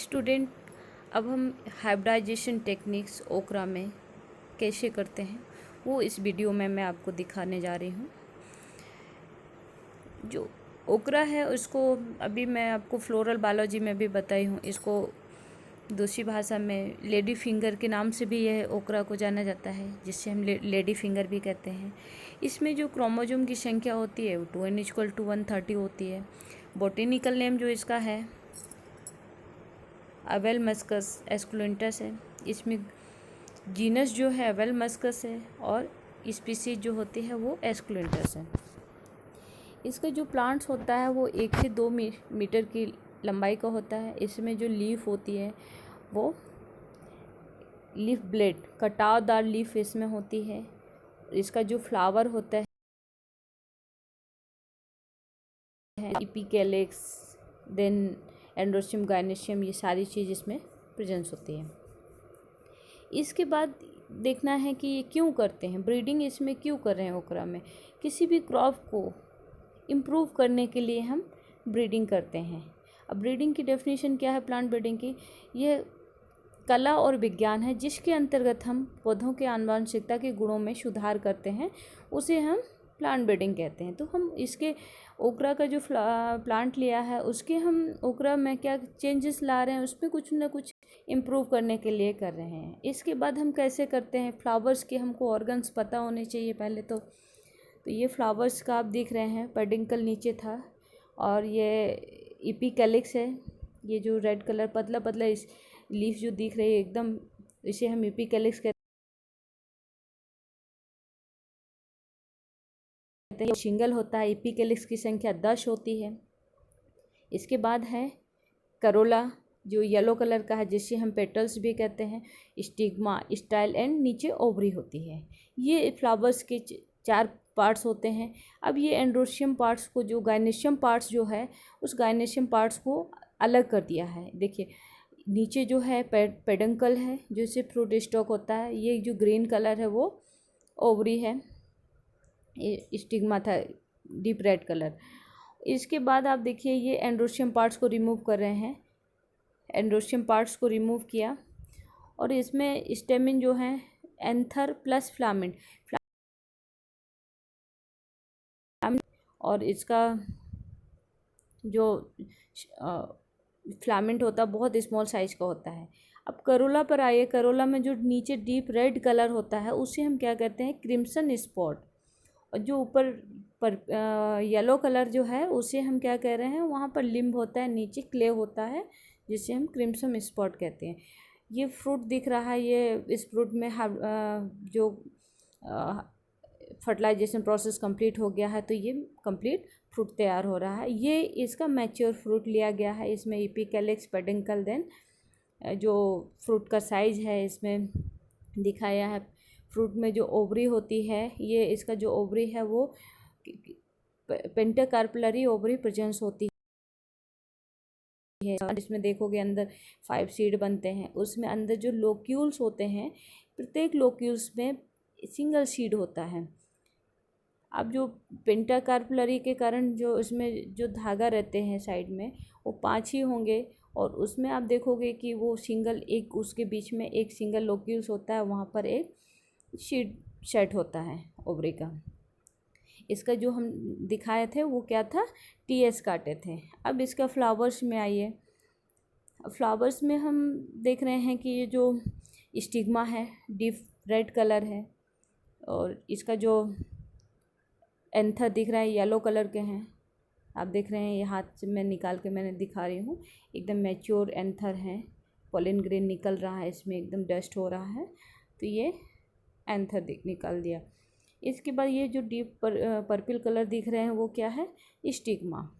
Student, अब हम hybridisation techniques ओकरा में कैसे करते हैं वो इस वीडियो में मैं आपको दिखाने जा रही हूँ। जो ओकरा है उसको अभी मैं आपको फ्लोरल बायोलॉजी में भी बताई हूँ। इसको दूसरी भाषा में लेडी फिंगर के नाम से भी यह ओकरा को जाना जाता है, जिससे हम लेडी फिंगर भी कहते हैं। इसमें जो क्रोमोसोम की संख्या होती है वो 2n=130 होती है। बोटेनिकल नेम जो इसका है अवेल मस्कस एस्कुलेंटस है। इसमें जीनस जो है अवेल मस्कस है और स्पीसीज जो होती है वो एस्कुलेंटस है। इसका जो प्लांट्स होता है वो 1 से 2 मीटर की लंबाई का होता है। इसमें जो लीफ होती है वो लीफ ब्लेड कटावदार लीफ इसमें होती है। इसका जो फ्लावर होता है एपिकैलिक्स देन एंड्रोशियम गायनेशियम, ये सारी चीज़ इसमें प्रेजेंस होती है। इसके बाद देखना है कि ये क्यों करते हैं, ब्रीडिंग इसमें क्यों कर रहे हैं ओकरा में। किसी भी क्रॉप को इम्प्रूव करने के लिए हम ब्रीडिंग करते हैं। अब ब्रीडिंग की डेफिनेशन क्या है प्लांट ब्रीडिंग की? ये कला और विज्ञान है जिसके अंतर्गत हम पौधों के आनुवंशिकता के गुणों में सुधार करते हैं, उसे हम प्लांट ब्रीडिंग कहते हैं। तो हम इसके ओकरा का जो प्लांट लिया है उसके हम ओकरा में क्या चेंजेस ला रहे हैं, उसमें कुछ ना कुछ इम्प्रूव करने के लिए कर रहे हैं। इसके बाद हम कैसे करते हैं, फ्लावर्स के हमको ऑर्गन्स पता होने चाहिए पहले तो ये फ्लावर्स का आप देख रहे हैं पेडिंकल नीचे था और ये एपिकैलिक्स है। ये जो रेड कलर पतला पतला इस लीफ जो दिख रही है एकदम, इसे हम एपिकैलिक्स कहते हैं। सिंगल होता है, एपिकैलिक्स की संख्या 10 होती है। इसके बाद है करोला जो येलो कलर का है, जिसे हम पेटल्स भी कहते हैं। स्टिग्मा, स्टाइल एंड नीचे ओवरी होती है। ये फ्लावर्स के 4 पार्ट्स होते हैं। अब ये एंड्रोशियम पार्ट्स को, जो गायनेशियम पार्ट्स जो है उस गायनेशियम पार्ट्स को अलग कर दिया है। देखिए नीचे जो है पेडंकल है जो इसे फ्रूट स्टॉक होता है। ये जो ग्रीन कलर है वो ओवरी है, ये स्टिग्मा था डीप रेड कलर। इसके बाद आप देखिए ये एंड्रोशियम पार्ट्स को रिमूव कर रहे हैं। एंड्रोशियम पार्ट्स को रिमूव किया और इसमें स्टेमिन जो है एंथर प्लस फ्लामेंट और इसका जो फ्लामेंट होता है बहुत स्मॉल साइज का होता है। अब करोला पर आइए, करोला में जो नीचे डीप रेड कलर होता है उसे हम क्या कहते हैं, क्रिम्सन स्पॉट। और जो ऊपर पर येलो कलर जो है उसे हम क्या कह रहे हैं, वहाँ पर लिम्ब होता है, नीचे क्ले होता है जिसे हम क्रिम्सन स्पॉट कहते हैं। ये फ्रूट दिख रहा है, ये इस फ्रूट में जो फर्टिलाइजेशन प्रोसेस कंप्लीट हो गया है तो ये कंप्लीट फ्रूट तैयार हो रहा है। ये इसका मैच्योर फ्रूट लिया गया है। इसमें एपिकैलिक्स पेडिंकल देन जो फ्रूट का साइज है इसमें दिखाया है। फ्रूट में जो ओवरी होती है, ये इसका जो ओवरी है वो पेंटाकार्पलरी ओवरी प्रेजेंस होती है। इसमें देखोगे अंदर 5 सीड बनते हैं। उसमें अंदर जो लोक्यूल्स होते हैं, प्रत्येक लोक्यूल्स में सिंगल सीड होता है। अब जो पेंटाकार्पलरी के कारण जो इसमें जो धागा रहते हैं साइड में वो 5 ही होंगे और उसमें आप देखोगे कि वो सिंगल एक उसके बीच में एक सिंगल लोक्यूल्स होता है, वहाँ पर एक सीड सेट होता है ओवरी का। इसका जो हम दिखाए थे वो क्या था, TS काटे थे। अब इसका फ्लावर्स में आइए। फ्लावर्स में हम देख रहे हैं कि ये जो स्टिग्मा है डीप रेड कलर है और इसका जो एंथर दिख रहा है येलो कलर के हैं। आप देख रहे हैं ये हाथ से मैं निकाल के मैंने दिखा रही हूँ, एकदम मैच्योर एंथर है। पॉलिन ग्रेन निकल रहा है, इसमें एकदम डस्ट हो रहा है तो ये एंथर निकाल दिया। इसके बाद ये जो डीप पर्पल कलर दिख रहे हैं वो क्या है, स्टिग्मा।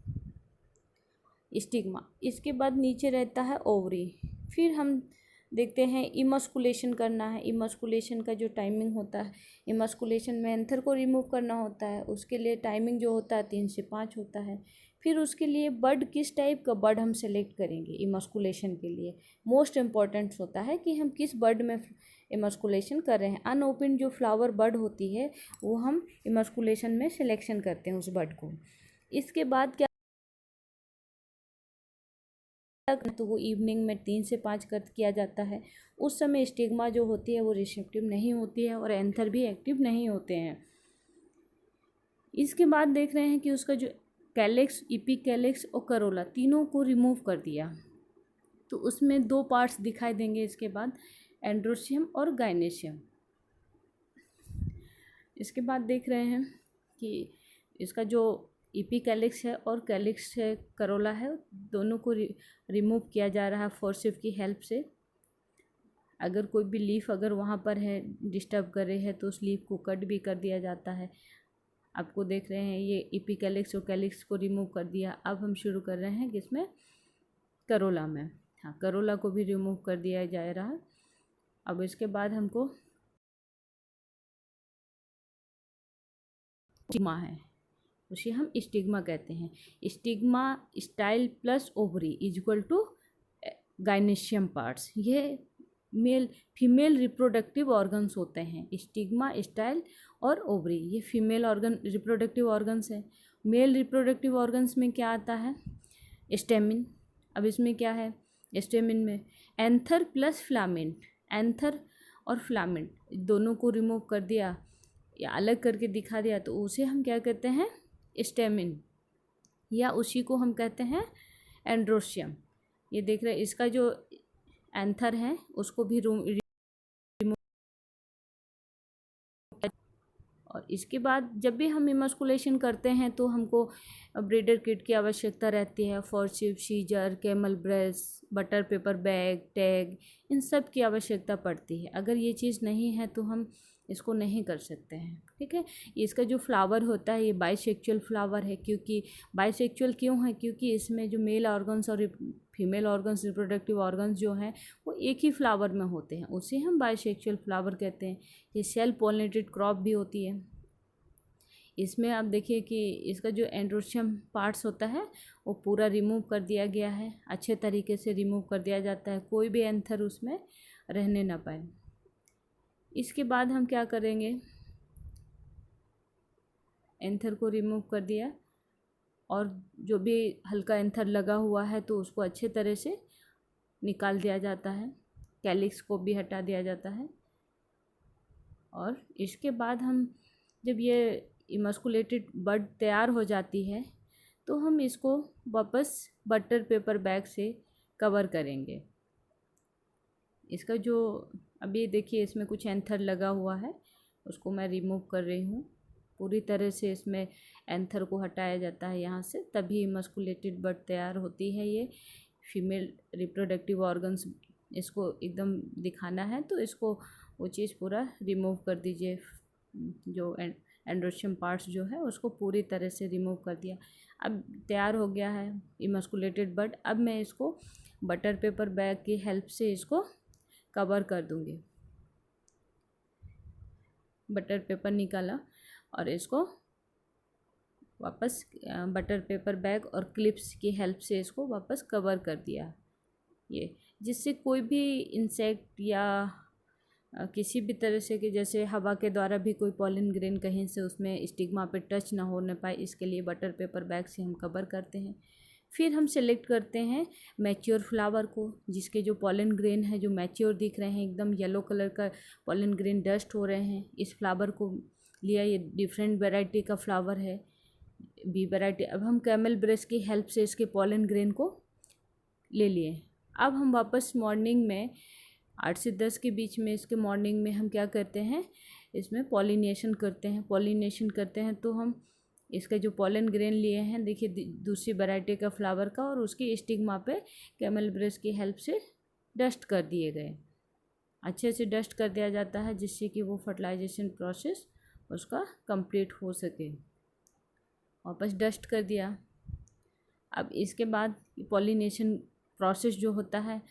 स्टिग्मा इसके बाद नीचे रहता है ओवरी। फिर हम देखते हैं इमस्कुलेशन करना है। इमस्कुलेशन का जो टाइमिंग होता है, इमस्कुलेशन में एंथर को रिमूव करना होता है, उसके लिए टाइमिंग जो होता है 3 से 5 होता है। फिर उसके लिए बड किस टाइप का बड हम सेलेक्ट करेंगे इमस्कुलेशन के लिए, मोस्ट इम्पॉर्टेंट होता है कि हम किस बड में इमस्कुलेशन कर रहे हैं। अनओपन जो फ्लावर बड होती है वो हम इमस्कुलेशन में सिलेक्शन करते हैं उस बड को। इसके बाद क्या तो वो इवनिंग में 3 से 5 कर किया जाता है। उस समय स्टिग्मा जो होती है वो रिसेप्टिव नहीं होती है और एंथर भी एक्टिव नहीं होते हैं। इसके बाद देख रहे हैं कि उसका जो कैलिक्स, इपिकैलिक्स और करोला तीनों को रिमूव कर दिया, तो उसमें 2 पार्ट्स दिखाई देंगे इसके बाद, एंड्रोशियम और गाइनेशियम। इसके बाद देख रहे हैं कि इसका जो इपिकैलिक्स है और कैलिक्स है, करोला है, दोनों को रिमूव किया जा रहा है फोर्सिप की हेल्प से। अगर कोई भी लीफ अगर वहाँ पर है डिस्टर्ब कर रही है तो उस लीफ को कट भी कर दिया जाता है। आपको देख रहे हैं ये इपिकैलिक्स और कैलिक्स को रिमूव कर दिया। अब हम शुरू कर रहे हैं किसमें, करोला में। हाँ, करोला को भी रिमूव कर दिया जा रहा है। अब इसके बाद हमको स्टिग्मा है, उसे हम स्टिग्मा कहते हैं। Stigma style plus ovary is equal to gynoecium parts. ये मेल फीमेल रिप्रोडक्टिव ऑर्गन्स होते हैं। स्टिग्मा, स्टाइल और ओवरी ये फीमेल ऑर्गन रिप्रोडक्टिव ऑर्गन्स है। मेल रिप्रोडक्टिव ऑर्गन्स में क्या आता है, स्टेमिन। अब इसमें क्या है, स्टेमिन में एंथर प्लस फिलामेंट, एंथर और फिलामेंट दोनों को रिमूव कर दिया या अलग करके दिखा दिया, तो उसे हम क्या कहते हैं, स्टेमिन, या उसी को हम कहते हैं एंड्रोशियम। ये देख रहे हैं इसका जो एंथर है उसको भी रिमूव। और इसके बाद जब भी हम इमस्कुलेशन करते हैं तो हमको ब्रीडर किट की आवश्यकता रहती है। Forceps, scissor, camel brush, butter paper bag, tag, इन सब की आवश्यकता पड़ती है। अगर ये चीज़ नहीं है तो हम इसको नहीं कर सकते हैं। ठीक है, इसका जो फ्लावर होता है ये बाइसेक्चुअल फ्लावर है। क्योंकि बाइसेक्चुअल क्यों है, क्योंकि इसमें जो मेल ऑर्गन्स और फीमेल ऑर्गन्स, रिप्रोडक्टिव ऑर्गन्स जो हैं वो एक ही फ्लावर में होते हैं, उसे हम बाइसेक्चुअल फ्लावर कहते हैं। ये सेल्फ पॉलिनेटेड क्रॉप भी होती है। इसमें आप देखिए कि इसका जो एंड्रोशियम पार्ट्स होता है वो पूरा रिमूव कर दिया गया है, अच्छे तरीके से रिमूव कर दिया जाता है, कोई भी एंथर उसमें रहने ना पाए। इसके बाद हम क्या करेंगे, एंथर को रिमूव कर दिया और जो भी हल्का एंथर लगा हुआ है तो उसको अच्छे तरह से निकाल दिया जाता है, कैलिक्स को भी हटा दिया जाता है। और इसके बाद हम जब ये इमस्कुलेटेड बड तैयार हो जाती है तो हम इसको वापस बटर पेपर बैग से कवर करेंगे। इसका जो अभी देखिए इसमें कुछ एंथर लगा हुआ है उसको मैं रिमूव कर रही हूँ। पूरी तरह से इसमें एंथर को हटाया जाता है यहाँ से, तभी इमस्कुलेटेड बड तैयार होती है। ये फीमेल रिप्रोडक्टिव ऑर्गन्स, इसको एकदम दिखाना है तो इसको वो चीज़ पूरा रिमूव कर दीजिए। जो एंड्रोशियम पार्ट्स जो है उसको पूरी तरह से रिमूव कर दिया। अब तैयार हो गया है इमस्कुलेटेड बड। अब मैं इसको बटर पेपर बैग की हेल्प से इसको कवर कर दूंगी। बटर पेपर निकाला और इसको वापस बटर पेपर बैग और क्लिप्स की हेल्प से इसको वापस कवर कर दिया, ये जिससे कोई भी इंसेक्ट या किसी भी तरह से कि जैसे हवा के द्वारा भी कोई पॉलन ग्रेन कहीं से उसमें स्टिग्मा पे टच ना होने पाए, इसके लिए बटर पेपर बैग से हम कवर करते हैं। फिर हम सेलेक्ट करते हैं मैच्योर फ्लावर को, जिसके जो पॉलन ग्रेन है जो मैच्योर दिख रहे हैं, एकदम येलो कलर का पॉलन ग्रेन डस्ट हो रहे हैं, इस फ्लावर को लिया। ये डिफरेंट वैरायटी का फ्लावर है, बी वैरायटी। अब हम कैमल ब्रेस की हेल्प से इसके पॉलन ग्रेन को ले लिए। अब हम वापस मॉर्निंग में 8 से 10 के बीच में इसके मॉर्निंग में हम क्या करते हैं, इसमें पॉलिनेशन करते हैं। पॉलिनेशन करते हैं तो हम इसका जो पॉलन ग्रेन लिए हैं, देखिए दूसरी वैरायटी का फ्लावर का, और उसकी स्टिग्मा पे कैमल ब्रेस की हेल्प से डस्ट कर दिए गए, अच्छे से डस्ट कर दिया जाता है जिससे कि वो फर्टिलाइजेशन प्रोसेस उसका कंप्लीट हो सके। वापस डस्ट कर दिया। अब इसके बाद पॉलिनेशन प्रोसेस जो होता है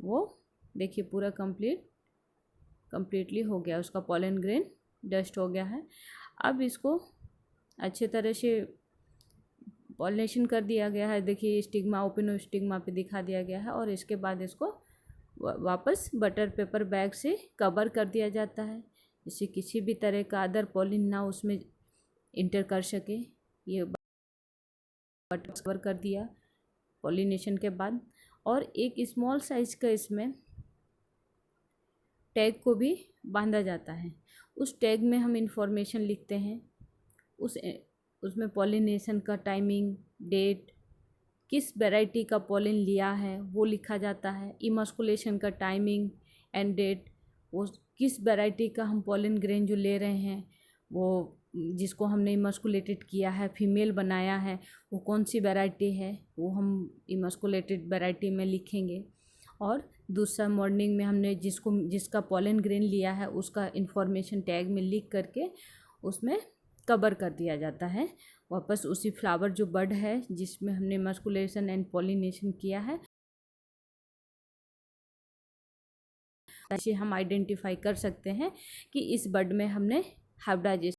वो देखिए पूरा कंप्लीटली हो गया, उसका पॉलन ग्रेन डस्ट हो गया है। अब इसको अच्छे तरह से पॉलिनेशन कर दिया गया है, देखिए स्टिग्मा ओपन स्टिग्मा पे दिखा दिया गया है। और इसके बाद इसको वापस बटर पेपर बैग से कवर कर दिया जाता है, जिससे किसी भी तरह का अदर पॉलिन ना उसमें इंटर कर सके। ये बटर कवर कर दिया पॉलिनेशन के बाद। और एक स्मॉल साइज का इसमें टैग को भी बांधा जाता है। उस टैग में हम इंफॉर्मेशन लिखते हैं, उसमें पॉलिनेशन का टाइमिंग, डेट, किस वैरायटी का पॉलिन लिया है वो लिखा जाता है, इमस्कुलेशन का टाइमिंग एंड डेट, वो किस वैरायटी का हम पॉलिन ग्रेन जो ले रहे हैं वो जिसको हमने इमस्कुलेटेड किया है, फीमेल बनाया है, वो कौन सी वैरायटी है वो हम इमस्कुलेटेड वैरायटी में लिखेंगे। और दूसरा मॉर्निंग में हमने जिसका पॉलन ग्रेन लिया है उसका इंफॉर्मेशन टैग में लिख करके उसमें कवर कर दिया जाता है। वापस उसी फ्लावर जो बड है जिसमें हमने मस्कुलेशन एंड पॉलिनेशन किया है, ऐसे हम आइडेंटिफाई कर सकते हैं कि इस बड में हमने हाइब्रिडाइजेशन